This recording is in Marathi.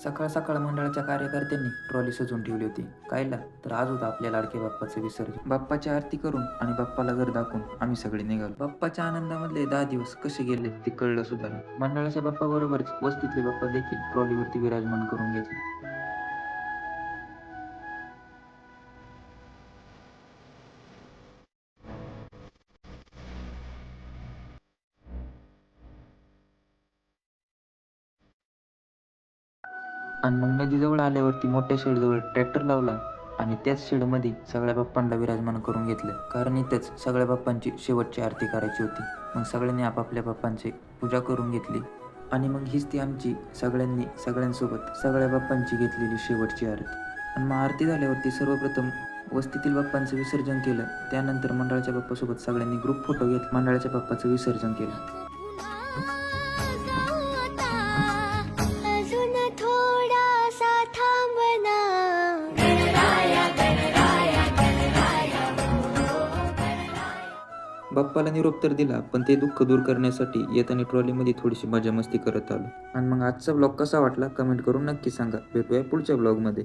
सकाळ सकाळ मंडळाच्या कार्यकर्त्यांनी ट्रॉली सजवून ठेवली होती. कायला तर आज होता आपल्या लाडके बाप्पाचं विसर्जन. बाप्पाची आरती करून आणि बाप्पाला घर दाखवून आम्ही सगळे निघालो. बाप्पाच्या आनंदामधले 10 दिवस कसे गेले ते कळलं सुद्धा नाही. मंडळाच्या बाप्पाबरोबरच वस्तीतले बाप्पा देखील ट्रॉलीवरती विराजमान करून घेतले. आणि मग नदीजवळ आल्यावरती मोठ्या शेडजवळ ट्रॅक्टर लावला आणि त्याच शेडमध्ये सगळ्या बाप्पांना विराजमान करून घेतलं, कारण इथंच सगळ्या बाप्पांची शेवटची आरती करायची होती. मग सगळ्यांनी आपापल्या बाप्पांची पूजा करून घेतली आणि मग हीच ती आमची सगळ्यांनी सगळ्यांसोबत सगळ्या बाप्पांची घेतलेली शेवटची आरती. आणि मग आरती झाल्यावरती सर्वप्रथम वस्तीतील बाप्पांचं विसर्जन केलं. त्यानंतर मंडळाच्या बाप्पासोबत सगळ्यांनी ग्रुप फोटो घेत मंडळाच्या बाप्पाचं विसर्जन केलं. अजून थोडासा थांबना. बाप्पाला निरोप तर दिला, पण ते दुःख दूर करण्यासाठी येताना ट्रॉलीमध्ये थोडीशी मजा मस्ती करत आलो. आणि मग आजचा ब्लॉग कसा वाटला कमेंट करून नक्की सांगा. भेटूया पुढच्या ब्लॉगमध्ये.